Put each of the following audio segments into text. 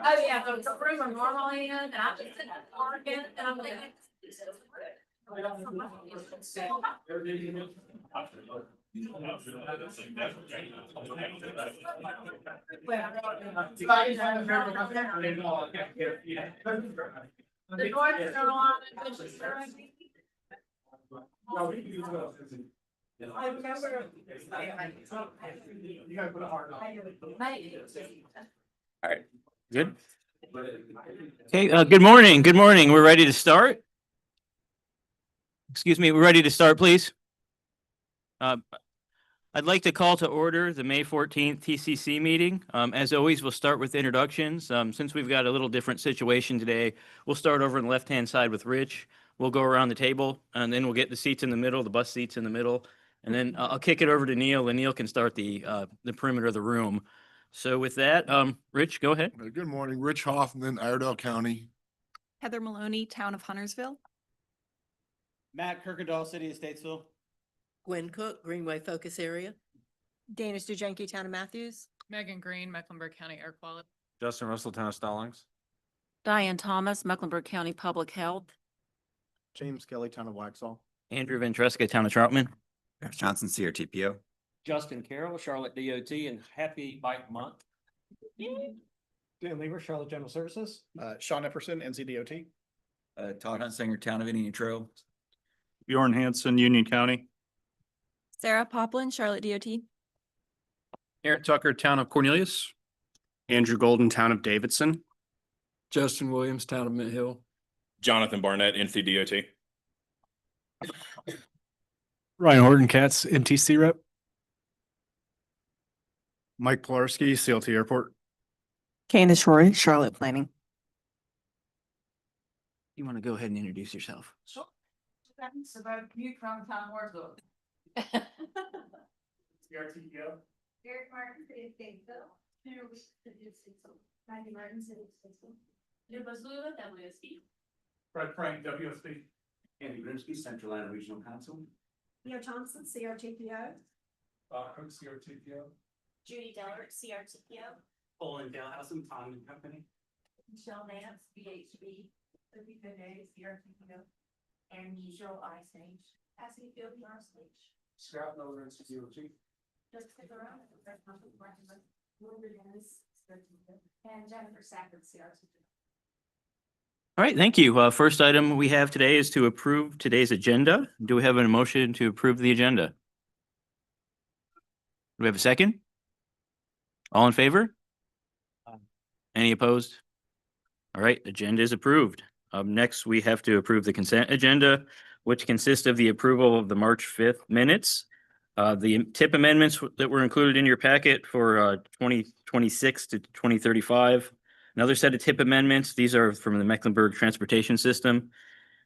Oh, yeah, the room are normally in, and I'm just sitting at the market, and I'm like. The doors are on, and it's just. All right, good. Okay, good morning. Good morning. We're ready to start. Excuse me, we're ready to start, please. I'd like to call to order the May 14th TCC meeting. As always, we'll start with introductions. Since we've got a little different situation today, we'll start over on the left-hand side with Rich. We'll go around the table, and then we'll get the seats in the middle, the bus seats in the middle. And then I'll kick it over to Neil, and Neil can start the perimeter of the room. So with that, Rich, go ahead. Good morning, Rich Hoffman, Iredell County. Heather Maloney, Town of Huntersville. Matt Kirkendall, City of Statesville. Gwen Cook, Greenway Focus Area. Dana Stujenki, Town of Matthews. Megan Green, Mecklenburg County Air Quality. Justin Russell, Town of Stallings. Diane Thomas, Mecklenburg County Public Health. James Kelly, Town of Waxhaw. Andrew Ventresca, Town of Troutman. Jeff Johnson, CRTPO. Justin Carroll, Charlotte DOT, and happy Bike Month. Dan Lever, Charlotte General Services. Sean Epperson, NCDOT. Todd Hunsinger, Town of Indian Trail. Bjorn Hansen, Union County. Sarah Poplin, Charlotte DOT. Aaron Tucker, Town of Cornelius. Andrew Golden, Town of Davidson. Justin Williams, Town of Mint Hill. Jonathan Barnett, NCDOT. Ryan Horton, Katz, MTC Rep. Mike Polarski, CLT Airport. Candace Roy, Charlotte Planning. You want to go ahead and introduce yourself? Sure. That's about you from Town Warsville. CRTPO. Eric Martin, City of Statesville. Henry Wish, City of Statesville. Maggie Martin, City of Statesville. Luba Zula, WSB. Fred Frank, WSB. Andy Grimsby, Central Atlanta Regional Council. Leo Thompson, CRTPO. Bob Cook, CRTPO. Judy Dellert, CRTPO. Olin Dalhousen, Tom and Company. Michelle Nance, VHB. Libby Benet, CRTPO. And usual Ice Age. Cassie Field, RSH. Scott Miller, NCDOT. Jessica Durant, and Jennifer Sackett, CRTPO. All right, thank you. First item we have today is to approve today's agenda. Do we have a motion to approve the agenda? Do we have a second? All in favor? Any opposed? All right, agenda is approved. Next, we have to approve the consent agenda, which consists of the approval of the March 5th minutes, the tip amendments that were included in your packet for 2026 to 2035. Another set of tip amendments. These are from the Mecklenburg Transportation System.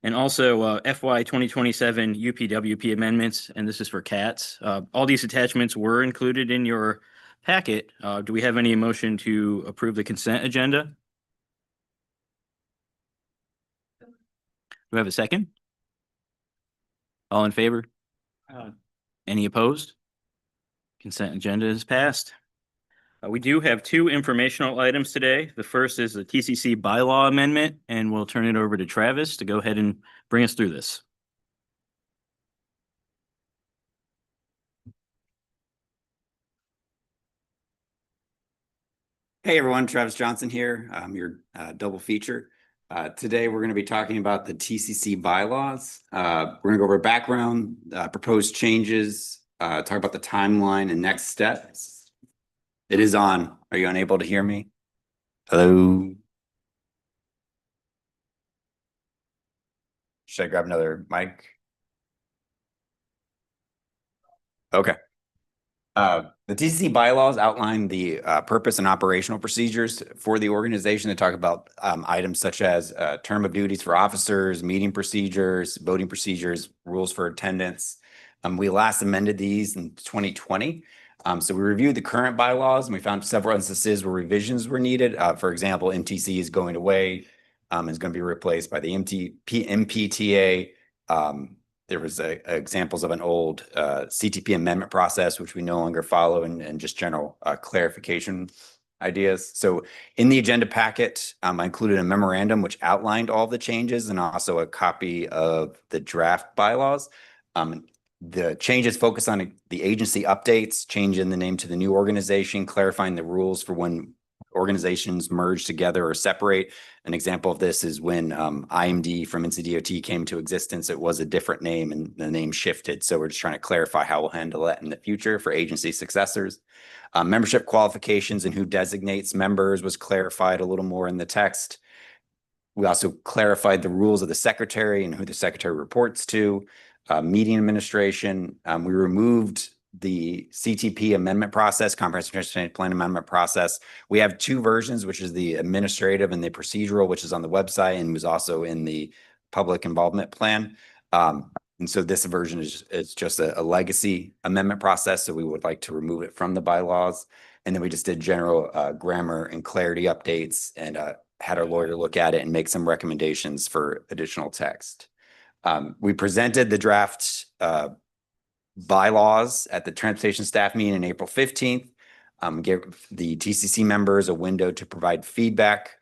And also FY 2027 UPWP amendments, and this is for CATS. All these attachments were included in your packet. Do we have any motion to approve the consent agenda? Do we have a second? All in favor? Any opposed? Consent agenda is passed. We do have two informational items today. The first is the TCC bylaw amendment, and we'll turn it over to Travis to go ahead and bring us through this. Hey everyone, Travis Johnson here. I'm your double feature. Today we're going to be talking about the TCC bylaws. We're going to go over background, proposed changes, talk about the timeline and next steps. It is on. Are you unable to hear me? Hello? Should I grab another mic? Okay. The TCC bylaws outline the purpose and operational procedures for the organization. They talk about items such as term of duties for officers, meeting procedures, voting procedures, rules for attendance. We last amended these in 2020. So we reviewed the current bylaws and we found several instances where revisions were needed. For example, MTC is going away, is going to be replaced by the MPTA. there was examples of an old CTP amendment process, which we no longer follow, and just general clarification ideas. So in the agenda packet, I included a memorandum which outlined all the changes and also a copy of the draft bylaws. The changes focus on the agency updates, changing the name to the new organization, clarifying the rules for when organizations merge together or separate. An example of this is when IMD from NCDOT came to existence, it was a different name and the name shifted. So we're just trying to clarify how we'll handle that in the future for agency successors. Membership qualifications and who designates members was clarified a little more in the text. We also clarified the rules of the secretary and who the secretary reports to. Meeting administration, we removed the CTP amendment process, comprehensive transportation plan amendment process. We have two versions, which is the administrative and the procedural, which is on the website and was also in the public involvement plan. And so this version is just a legacy amendment process. So we would like to remove it from the bylaws. And then we just did general grammar and clarity updates and had our lawyer look at it and make some recommendations for additional text. We presented the draft bylaws at the transportation staff meeting on April 15th. Give the TCC members a window to provide feedback.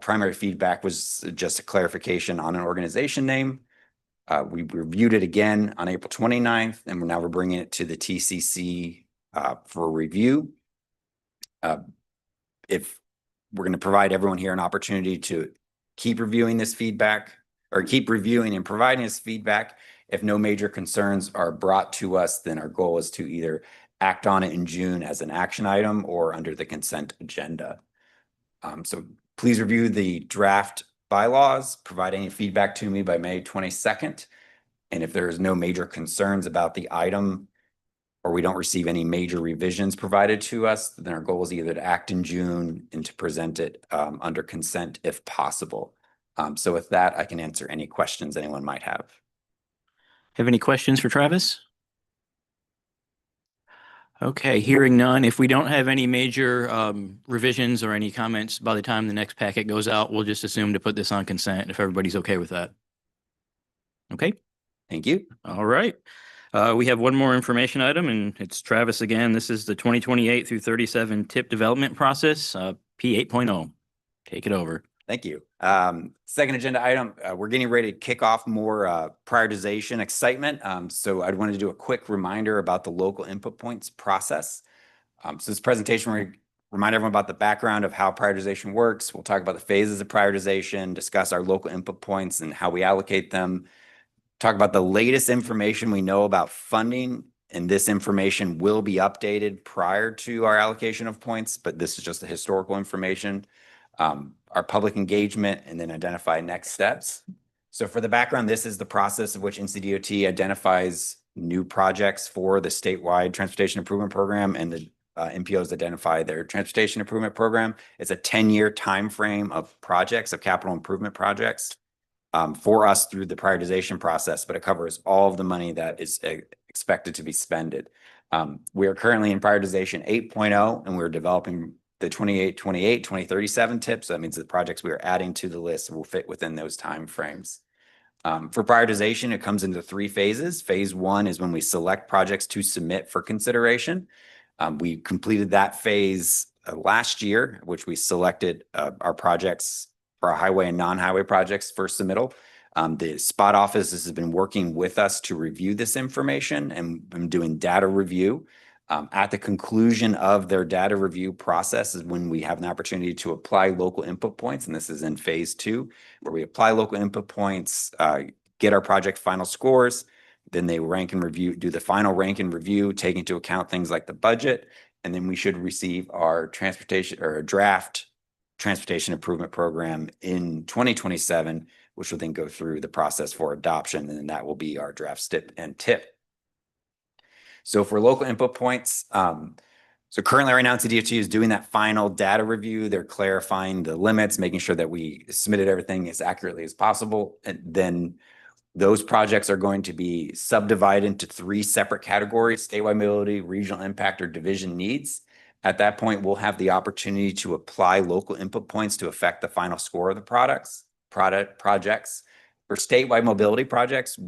Primary feedback was just a clarification on an organization name. We reviewed it again on April 29th, and we're bringing it to the TCC for review. If we're going to provide everyone here an opportunity to keep reviewing this feedback or keep reviewing and providing us feedback. If no major concerns are brought to us, then our goal is to either act on it in June as an action item or under the consent agenda. So please review the draft bylaws, provide any feedback to me by May 22nd. And if there is no major concerns about the item or we don't receive any major revisions provided to us, then our goal is either to act in June and to present it under consent if possible. So with that, I can answer any questions anyone might have. Have any questions for Travis? Okay, hearing none. If we don't have any major revisions or any comments by the time the next packet goes out, we'll just assume to put this on consent if everybody's okay with that. Okay. Thank you. All right. We have one more information item, and it's Travis again. This is the 2028 through 37 TIP development process, P 8.0. Take it over. Thank you. Second agenda item, we're getting ready to kick off more prioritization excitement. So I'd want to do a quick reminder about the local input points process. So this presentation, we remind everyone about the background of how prioritization works. We'll talk about the phases of prioritization, discuss our local input points and how we allocate them, talk about the latest information we know about funding, and this information will be updated prior to our allocation of points, but this is just the historical information. Our public engagement, and then identify next steps. So for the background, this is the process of which NCDOT identifies new projects for the statewide transportation improvement program, and the MPOs identify their transportation improvement program. It's a 10-year time frame of projects, of capital improvement projects for us through the prioritization process, but it covers all of the money that is expected to be spent. We are currently in prioritization 8.0, and we're developing the 2028, 2037 tips. So that means the projects we are adding to the list will fit within those timeframes. For prioritization, it comes into three phases. Phase one is when we select projects to submit for consideration. We completed that phase last year, which we selected our projects for our highway and non-highway projects for submittal. The spot office has been working with us to review this information and been doing data review. At the conclusion of their data review process is when we have an opportunity to apply local input points. And this is in phase two, where we apply local input points, get our project final scores, then they rank and review, do the final rank and review, take into account things like the budget. And then we should receive our transportation or draft transportation improvement program in 2027, which will then go through the process for adoption. And then that will be our draft STIP and TIP. So for local input points, so currently right now NCDOT is doing that final data review. They're clarifying the limits, making sure that we submitted everything as accurately as possible. And then those projects are going to be subdivided into three separate categories: statewide mobility, regional impact, or division needs. At that point, we'll have the opportunity to apply local input points to affect the final score of the projects. For statewide mobility projects,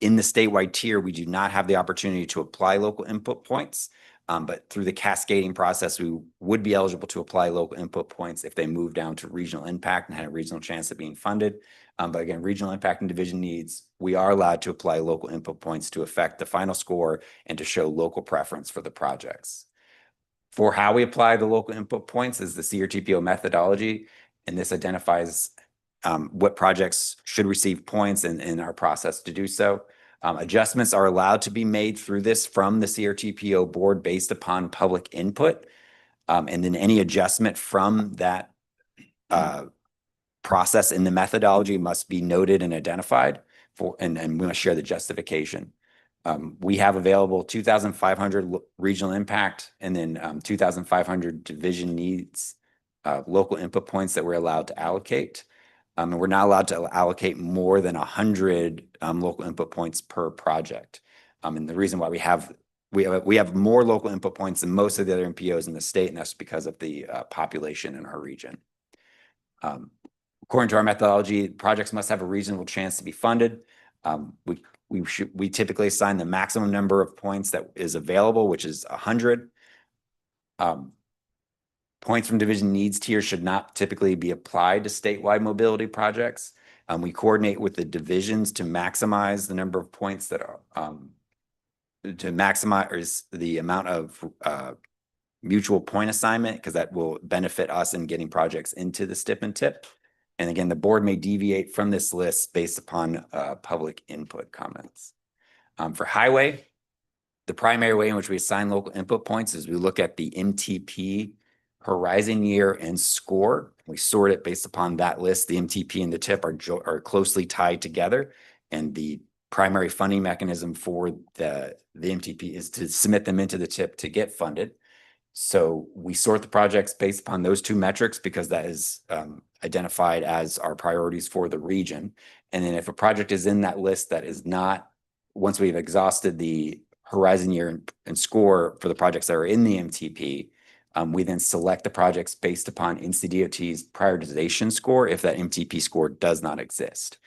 In the statewide tier, we do not have the opportunity to apply local input points. But through the cascading process, we would be eligible to apply local input points if they move down to regional impact and had a regional chance of being funded. But again, regional impact and division needs, we are allowed to apply local input points to affect the final score and to show local preference for the projects. For how we apply the local input points is the CRTPO methodology, and this identifies what projects should receive points and our process to do so. Adjustments are allowed to be made through this from the CRTPO board based upon public input. And then any adjustment from that process in the methodology must be noted and identified and we must share the justification. We have available 2,500 regional impact and then 2,500 division needs local input points that we're allowed to allocate. And we're not allowed to allocate more than 100 local input points per project. And the reason why we have more local input points than most of the other MPOs in the state, and that's because of the population in our region. According to our methodology, projects must have a reasonable chance to be funded. We typically assign the maximum number of points that is available, which is 100. Points from division needs tier should not typically be applied to statewide mobility projects. We coordinate with the divisions to maximize the number of points that are to maximize the amount of mutual point assignment, because that will benefit us in getting projects into the STIP and TIP. And again, the board may deviate from this list based upon public input comments. For highway, the primary way in which we assign local input points is we look at the MTP horizon year and score. We sort it based upon that list. The MTP and the TIP are closely tied together, and the primary funding mechanism for the MTP is to submit them into the TIP to get funded. So we sort the projects based upon those two metrics because that is identified as our priorities for the region. And then if a project is in that list that is not, once we've exhausted the horizon year and score for the projects that are in the MTP, we then select the projects based upon NCDOT's prioritization score if that MTP score does not exist.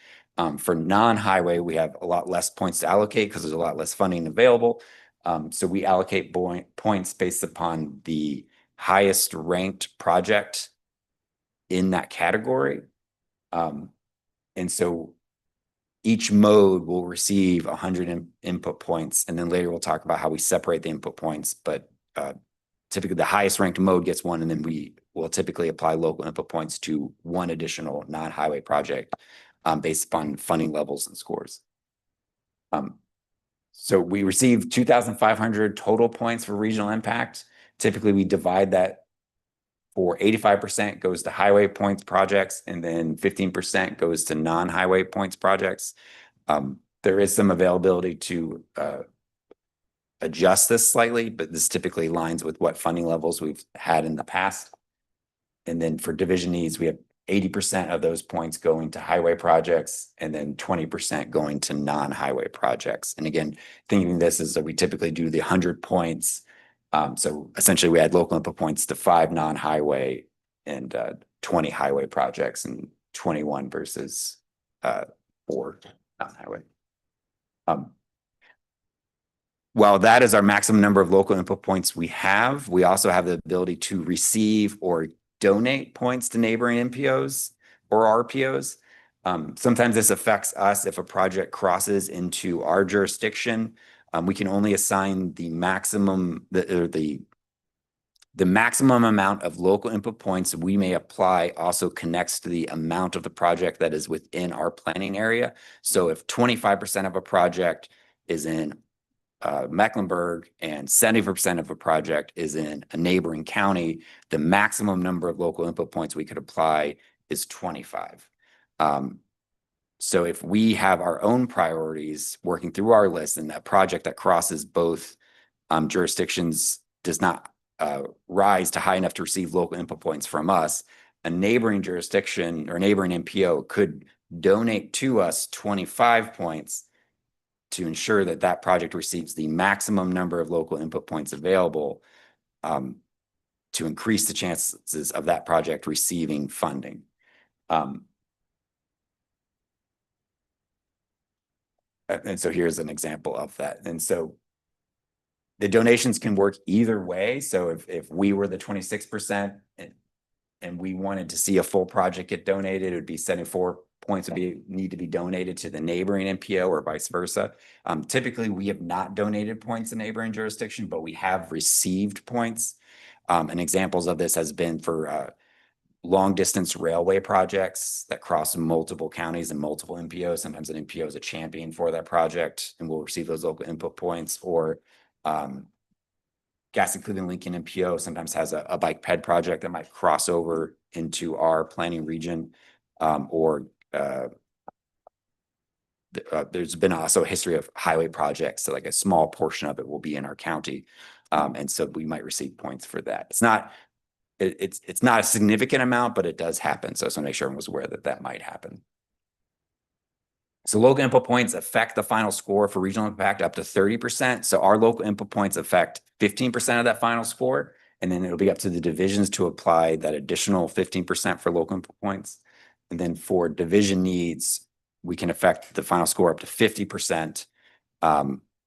For non-highway, we have a lot less points to allocate because there's a lot less funding available. So we allocate points based upon the highest ranked project in that category. And so each mode will receive 100 input points, and then later we'll talk about how we separate the input points. But typically the highest ranked mode gets one, and then we will typically apply local input points to one additional non-highway project based upon funding levels and scores. So we receive 2,500 total points for regional impact. Typically we divide that for 85% goes to highway points projects, and then 15% goes to non-highway points projects. There is some availability to adjust this slightly, but this typically aligns with what funding levels we've had in the past. And then for division needs, we have 80% of those points going to highway projects and then 20% going to non-highway projects. And again, thinking this is that we typically do the 100 points. So essentially we add local input points to 5 non-highway and 20 highway projects, and 21 versus 4 non-highway. While that is our maximum number of local input points we also have the ability to receive or donate points to neighboring MPOs or RPOs. Sometimes this affects us if a project crosses into our jurisdiction. We can only assign the maximum, the maximum amount of local input points we may apply also connects to the amount of the project that is within our planning area. So if 25% of a project is in Mecklenburg and 70% of a project is in a neighboring county, the maximum number of local input points we could apply is 25. So if we have our own priorities working through our list and a project that crosses both jurisdictions does not rise to high enough to receive local input points from us, a neighboring jurisdiction or neighboring MPO could donate to us 25 points to ensure that that project receives the maximum number of local input points available to increase the chances of that project receiving funding. And so here's an example of that. And so the donations can work either way. So if we were the 26% and we wanted to see a full project get donated, it would be 74 points need to be donated to the neighboring NPO or vice versa. Typically, we have not donated points in neighboring jurisdiction, but we have received points. And examples of this has been for long distance railway projects that cross multiple counties and multiple NPOs. Sometimes an NPO is a champion for that project and will receive those local input points, or Gaston Cleveland Lincoln NPO sometimes has a bike ped project that might cross over into our planning region, there's been also a history of highway projects. So like a small portion of it will be in our county. And so we might receive points for that. It's not a significant amount, but it does happen. So I just want to make sure everyone was aware that that might happen. So local input points affect the final score for regional impact up to 30%. So our local input points affect 15% of that final score. And then it'll be up to the divisions to apply that additional 15% for local input points. And then for division needs, we can affect the final score up to 50%,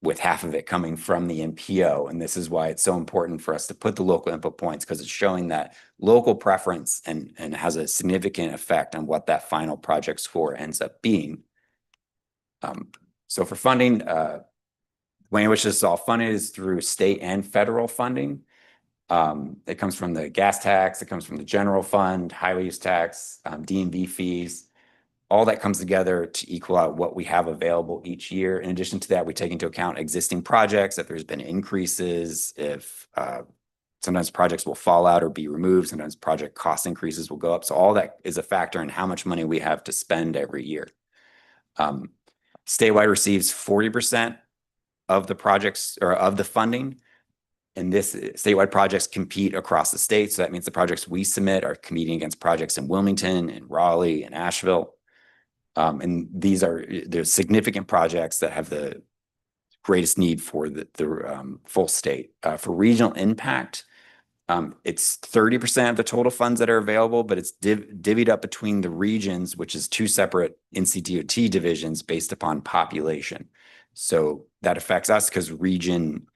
with half of it coming from the NPO. And this is why it's so important for us to put the local input points, because it's showing that local preference and has a significant effect on what that final project score ends up being. So for funding, the way in which this is all funded is through state and federal funding. It comes from the gas tax, it comes from the general fund, highway use tax, DMV fees. All that comes together to equal out what we have available each year. In addition to that, we take into account existing projects, if there's been increases, if sometimes projects will fall out or be removed, sometimes project cost increases will go up. So all that is a factor in how much money we have to spend every year. Statewide receives 40% of the projects or of the funding. And this statewide projects compete across the state. So that means the projects we submit are competing against projects in Wilmington and Raleigh and Asheville. And there's significant projects that have the greatest need for the full state. For regional impact, it's 30% of the total funds that are available, but it's divvied up between the regions, which is two separate NCDOT divisions based upon population. So that affects us because region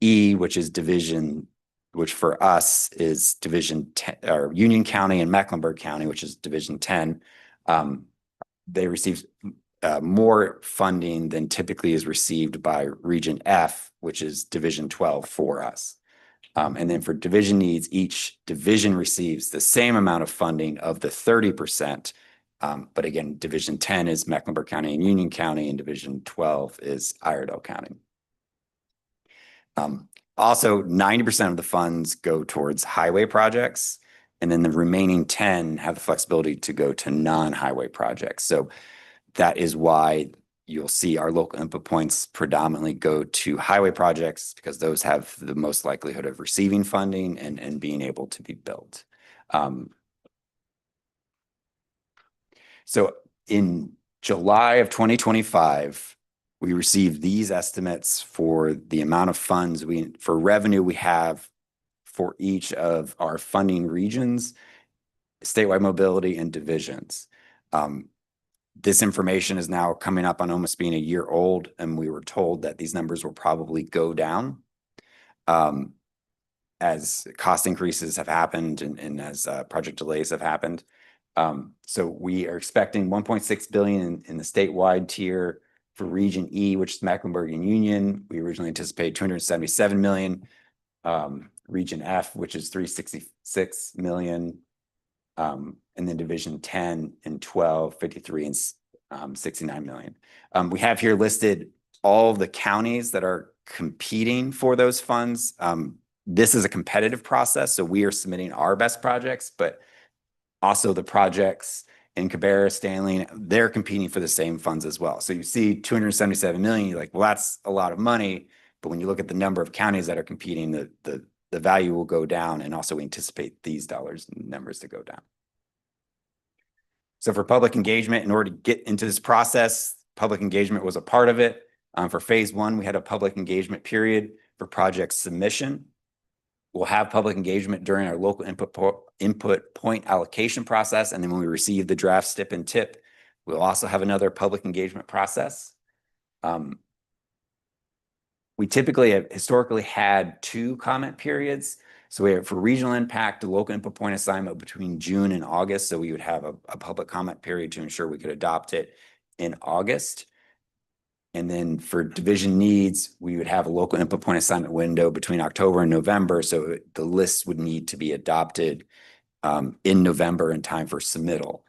E, which for us is division 10, or Union County and Mecklenburg County, which is division 10. They receive more funding than typically is received by region F, which is division 12 for us. And then for division needs, each division receives the same amount of funding of the 30%. But again, division 10 is Mecklenburg County and Union County, and division 12 is Iredell County. Also, 90% of the funds go towards highway projects, and then the remaining 10 have the flexibility to go to non-highway projects. So that is why you'll see our local input points predominantly go to highway projects, because those have the most likelihood of receiving funding and being able to be built. So in July of 2025, we received these estimates for the amount of funds for revenue we have for each of our funding regions, statewide mobility, and divisions. This information is now coming up on almost being a year old, and we were told that these numbers will probably go down as cost increases have happened and as project delays have happened. So we are expecting 1.6 billion in the statewide tier. For region E, which is Mecklenburg and Union, we originally anticipated 277 million. Region F, which is 366 million. And then division 10 and 12, 53 and 69 million. We have here listed all of the counties that are competing for those funds. This is a competitive process, so we are submitting our best projects, but also the projects in Cabarrus, Stanley, they're competing for the same funds as well. So you see 277 million, you're like, well, that's a lot of money. But when you look at the number of counties that are competing, the value will go down, and also we anticipate these numbers to go down. So for public engagement, in order to get into this process, public engagement was a part of it. For phase one, we had a public engagement period for project submission. We'll have public engagement during our local input point allocation process. And then when we receive the draft STIP and TIP, we'll also have another public engagement process. We typically have historically had 2 comment periods. So we have for regional impact, a local input point assignment between June and August. So we would have a public comment period to ensure we could adopt it in August. And then for division needs, we would have a local input point assignment window between October and November. So the list would need to be adopted in November in time for submittal.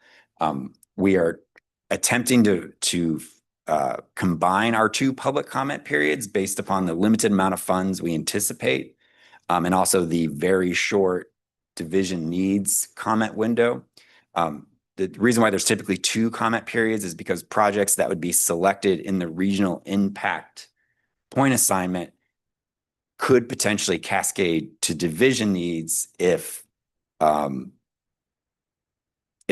We are attempting to combine our 2 public comment periods based upon the limited amount of funds we anticipate, and also the very short division needs comment window. The reason why there's typically 2 comment periods is because projects that would be selected in the regional impact point assignment could potentially cascade to division needs if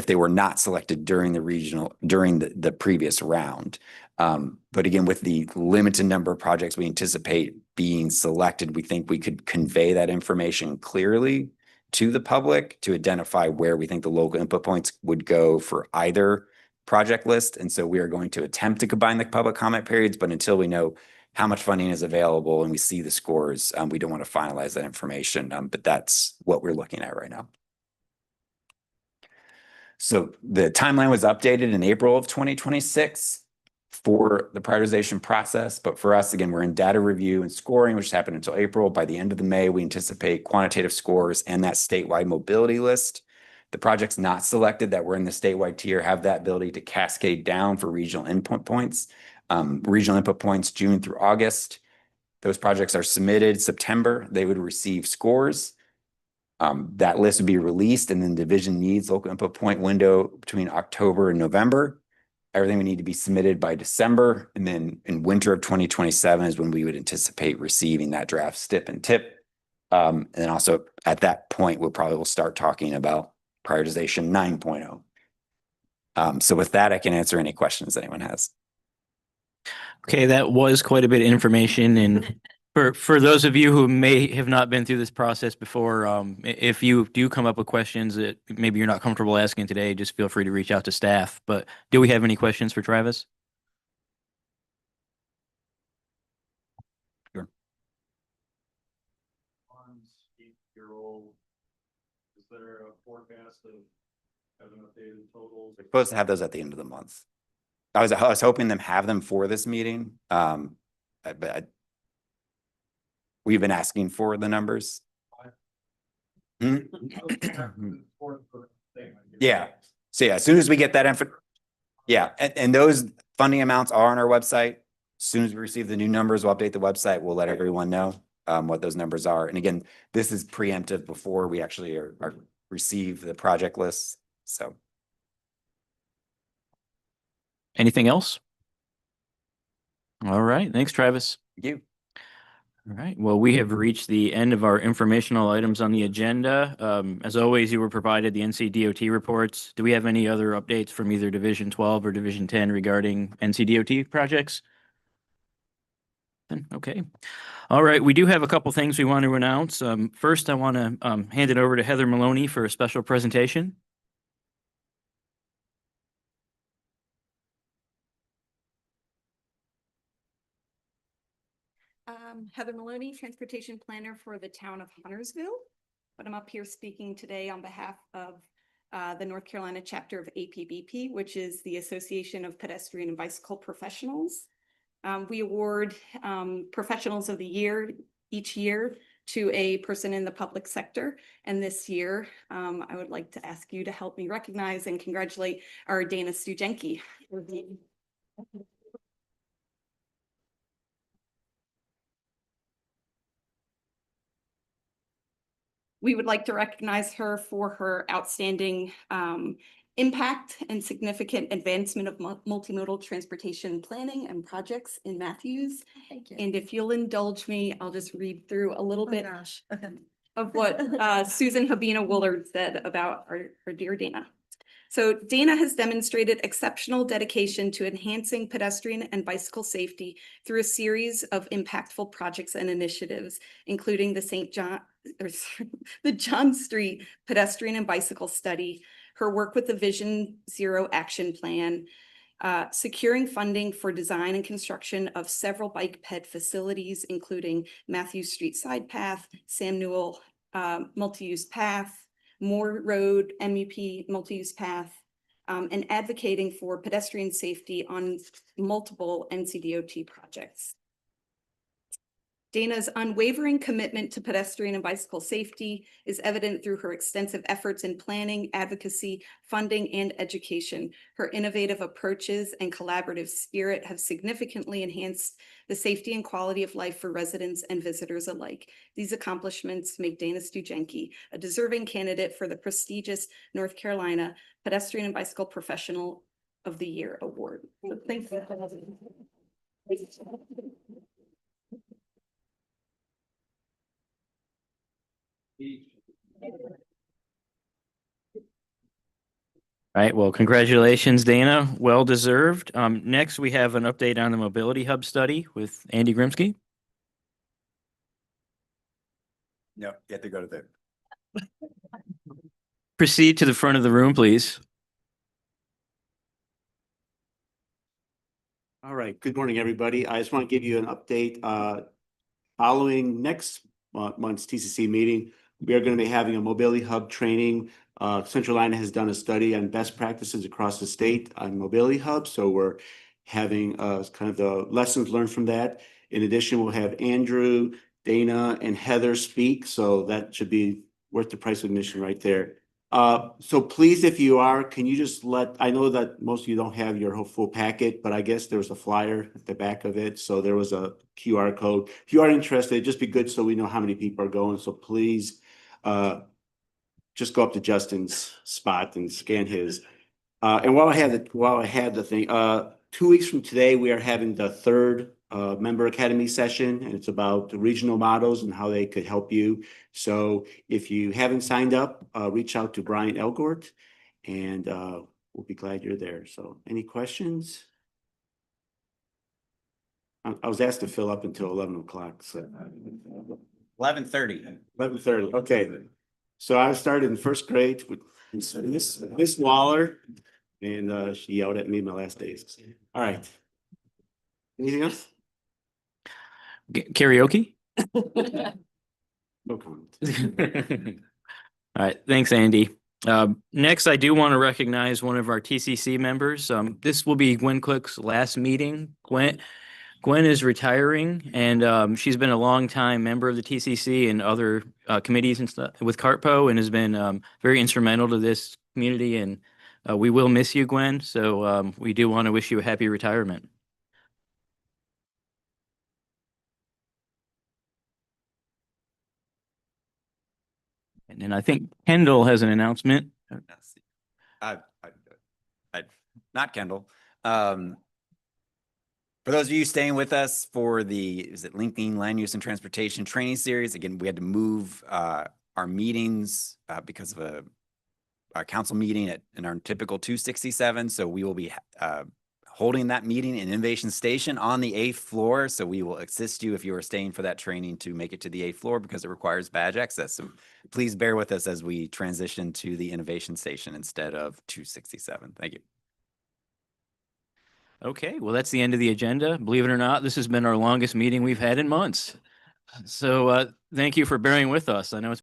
they were not selected during the previous round. But again, with the limited number of projects we anticipate being selected, we think we could convey that information clearly to the public to identify where we think the local input points would go for either project list. And so we are going to attempt to combine the public comment periods, but until we know how much funding is available and we see the scores, we don't want to finalize that information. But that's what we're looking at right now. So the timeline was updated in April of 2026 for the prioritization process. But for us, again, we're in data review and scoring, which happened until April. By the end of the May, we anticipate quantitative scores and that statewide mobility list. The projects not selected that were in the statewide tier have that ability to cascade down for regional input points. Regional input points June through August. Those projects are submitted September. They would receive scores. That list would be released, and then division needs local input point window between October and November. Everything would need to be submitted by December, and then in winter of 2027 is when we would anticipate receiving that draft STIP and TIP. And then also at that point, we'll probably start talking about prioritization 9.0. So with that, I can answer any questions anyone has. Okay, that was quite a bit of information, and for those of you who may have not been through this process before, if you do come up with questions that maybe you're not comfortable asking today, just feel free to reach out to staff. But do we have any questions for Travis? Sure. Is there a forecast of having updated totals? We're supposed to have those at the end of the month. I was hoping them have them for this meeting, but we've been asking for the numbers. Yeah. So yeah, as soon as we get that info, yeah, and those funding amounts are on our website. As soon as we receive the new numbers, we'll update the website. We'll let everyone know what those numbers are. And again, this is preemptive before we actually are receive the project lists. So. Anything else? All right. Thanks, Travis. Thank you. All right. Well, we have reached the end of our informational items on the agenda. As always, you were provided the NCDOT reports. Do we have any other updates from either Division 12 or Division 10 regarding NCDOT projects? Okay. All right. We do have a couple things we want to announce. First, I want to hand it over to Heather Maloney for a special presentation. Heather Maloney, Transportation Planner for the town of Huntersville. But I'm up here speaking today on behalf of the North Carolina chapter of APBP, which is the Association of Pedestrian and Bicycle Professionals. We award Professionals of the Year each year to a person in the public sector. And this year, I would like to ask you to help me recognize and congratulate our Dana Stujenki. We would like to recognize her for her outstanding impact and significant advancement of multimodal transportation planning and projects in Matthews. Thank you. And if you'll indulge me, I'll just read through a little bit Okay. of what Susan Habina Woolard said about our dear Dana. So Dana has demonstrated exceptional dedication to enhancing pedestrian and bicycle safety through a series of impactful projects and initiatives, including the John Street Pedestrian and Bicycle Study, her work with the Vision Zero Action Plan, securing funding for design and construction of several bike ped facilities, including Matthews Street Side Path, Sam Newell Multi-Use Path, Moore Road MUP Multi-Use Path, and advocating for pedestrian safety on multiple NCDOT projects. Dana's unwavering commitment to pedestrian and bicycle safety is evident through her extensive efforts in planning, advocacy, funding, and education. Her innovative approaches and collaborative spirit have significantly enhanced the safety and quality of life for residents and visitors alike. These accomplishments make Dana Stujenki a deserving candidate for the prestigious North Carolina Pedestrian and Bicycle Professional of the Year Award. So thank you. All right, well, congratulations, Dana. Well deserved. Next, we have an update on the Mobility Hub study with Andy Grimsky. No, you have to go to the. Proceed to the front of the room, please. All right, good morning, everybody. I just want to give you an update. Following next month's TCC meeting, we are going to be having a mobility hub training. Central Iowa has done a study on best practices across the state on mobility hubs. So we're having kind of the lessons learned from that. In addition, we'll have Andrew, Dana, and Heather speak. So that should be worth the price of admission right there. So please, if you are, can you just I know that most of you don't have your whole full packet, but I guess there was a flyer at the back of it. So there was a QR code. If you are interested, it'd just be good so we know how many people are going. So please, just go up to Justin's spot and scan his. And while I had the thing, 2 weeks from today, we are having the third member academy session, and it's about the regional models and how they could help you. So if you haven't signed up, reach out to Brian Elgort, and we'll be glad you're there. So any questions? I was asked to fill up until 11 o'clock. So 11:30. 11:30. Okay. So I started in first grade with Miss Waller, and she yelled at me my last days. All right. Anything else? Karaoke? No comment. All right, thanks, Andy. Next, I do want to recognize one of our TCC members. This will be Gwen Cook's last meeting. Gwen is retiring, and she's been a long time member of the TCC and other committees and stuff with CARTPO, and has been very instrumental to this community. And we will miss you, Gwen. So we do want to wish you a happy retirement. And then I think Kendall has an announcement. Not Kendall. For those of you staying with us for the Linking Land Use and Transportation Training Series, again, we had to move our meetings because of a council meeting in our typical 267. So we will be holding that meeting in Innovation Station on the 8th floor. So we will assist you if you are staying for that training to make it to the 8th floor because it requires badge access. So please bear with us as we transition to the Innovation Station instead of 267. Thank you. Okay, well, that's the end of the agenda. Believe it or not, this has been our longest meeting we've had in months. So thank you for bearing with us. I know it's